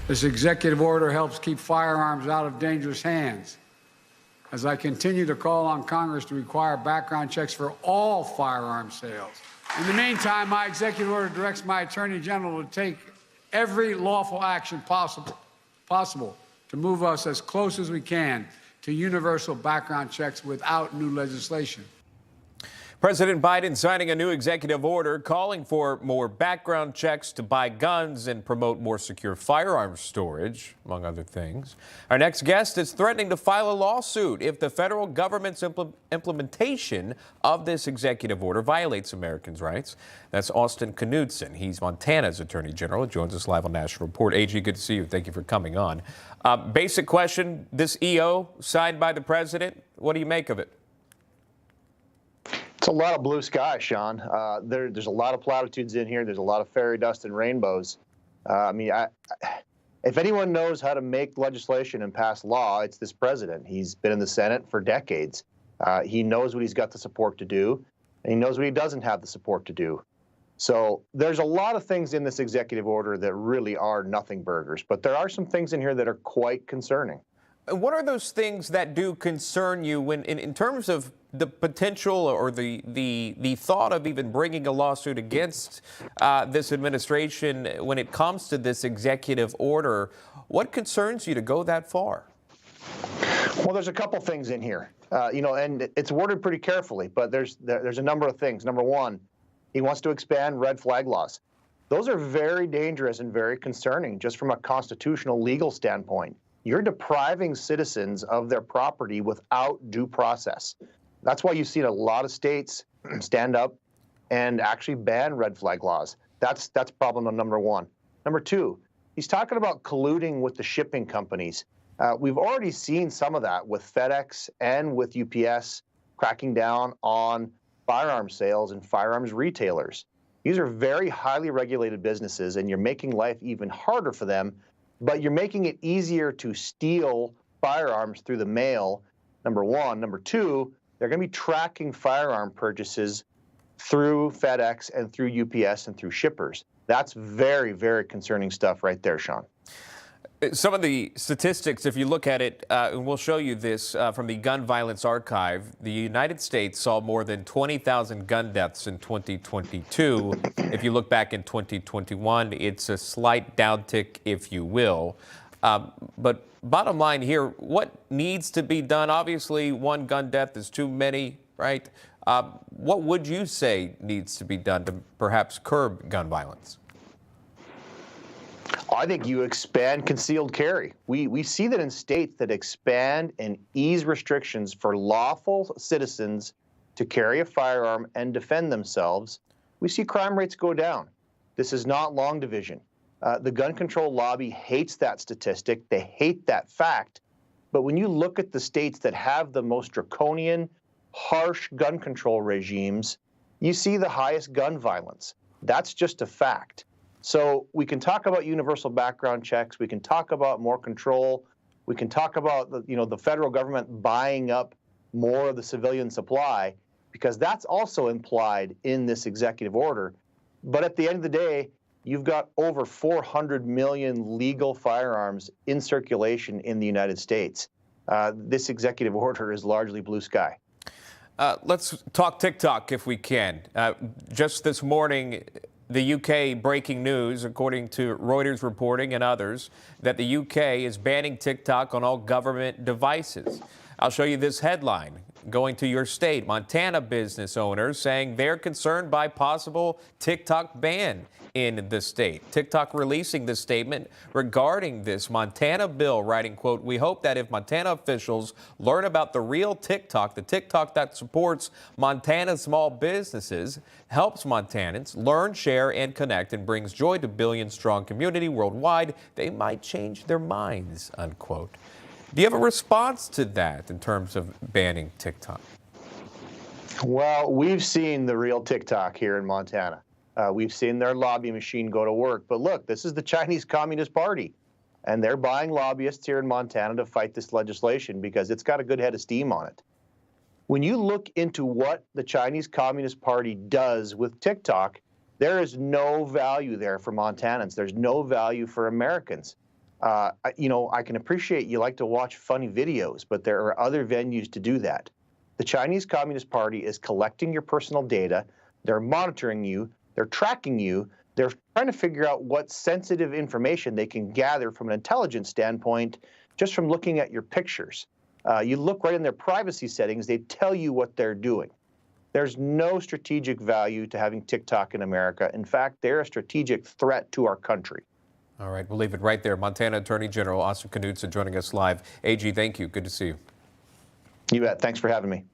This executive order helps keep firearms out of dangerous hands. As I continue to call on Congress to require background checks for all firearm sales. In the meantime, my executive order directs my Attorney General to take every lawful action possible to move us as close as we can to universal background checks without new legislation. President Biden signing a new executive order calling for more background checks to buy guns and promote more secure firearms storage, among other things. Our next guest is threatening to file a lawsuit if the federal government's implementation of this executive order violates Americans' rights. That's Austin Knudsen. He's Montana's Attorney General. Joins us live on National Report. AG, good to see you. Thank you for coming on. Basic question, this EO signed by the president, what do you make of it? It's a lot of blue sky, Sean. There's a lot of platitudes in here. There's a lot of fairy dust and rainbows. If anyone knows how to make legislation and pass law, it's this president. He's been in the Senate for decades. He knows what he's got the support to do, and he knows what he doesn't have the support to do. So there's a lot of things in this executive order that really are nothing burgers, but there are some things in here that are quite concerning. What are those things that do concern you when, in terms of the potential or the thought of even bringing a lawsuit against this administration when it comes to this executive order? What concerns you to go that far? Well, there's a couple things in here, and it's worded pretty carefully, but there's a number of things. Number one, he wants to expand red flag laws. Those are very dangerous and very concerning just from a constitutional legal standpoint. You're depriving citizens of their property without due process. That's why you've seen a lot of states stand up and actually ban red flag laws. That's problem number one. Number two, he's talking about colluding with the shipping companies. We've already seen some of that with FedEx and with UPS cracking down on firearms sales and firearms retailers. These are very highly regulated businesses, and you're making life even harder for them, but you're making it easier to steal firearms through the mail, number one. Number two, they're going to be tracking firearm purchases through FedEx and through UPS and through shippers. That's very, very concerning stuff right there, Sean. Some of the statistics, if you look at it, and we'll show you this from the Gun Violence Archive, the United States saw more than 20,000 gun deaths in 2022. If you look back in 2021, it's a slight downtick, if you will. But bottom line here, what needs to be done? Obviously, one gun death is too many, right? What would you say needs to be done to perhaps curb gun violence? I think you expand concealed carry. We see that in states that expand and ease restrictions for lawful citizens to carry a firearm and defend themselves, we see crime rates go down. This is not long division. The gun control lobby hates that statistic. They hate that fact. But when you look at the states that have the most draconian, harsh gun control regimes, you see the highest gun violence. That's just a fact. So we can talk about universal background checks. We can talk about more control. We can talk about the federal government buying up more of the civilian supply, because that's also implied in this executive order. But at the end of the day, you've got over 400 million legal firearms in circulation in the United States. This executive order is largely blue sky. Let's talk TikTok if we can. Just this morning, the UK breaking news, according to Reuters reporting and others, that the UK is banning TikTok on all government devices. I'll show you this headline. Going to your state, Montana business owners saying they're concerned by possible TikTok ban in the state. TikTok releasing this statement regarding this Montana bill, writing, quote, "We hope that if Montana officials learn about the real TikTok, the TikTok that supports Montana's small businesses, helps Montanans learn, share, and connect, and brings joy to billion-strong community worldwide, they might change their minds," unquote. Do you have a response to that in terms of banning TikTok? Well, we've seen the real TikTok here in Montana. We've seen their lobby machine go to work. But look, this is the Chinese Communist Party, and they're buying lobbyists here in Montana to fight this legislation because it's got a good head of steam on it. When you look into what the Chinese Communist Party does with TikTok, there is no value there for Montanans. There's no value for Americans. I can appreciate you like to watch funny videos, but there are other venues to do that. The Chinese Communist Party is collecting your personal data. They're monitoring you. They're tracking you. They're trying to figure out what sensitive information they can gather from an intelligence standpoint just from looking at your pictures. You look right in their privacy settings, they tell you what they're doing. There's no strategic value to having TikTok in America. In fact, they're a strategic threat to our country. All right, we'll leave it right there. Montana Attorney General Austin Knudsen joining us live. AG, thank you. Good to see you. You bet. Thanks for having me.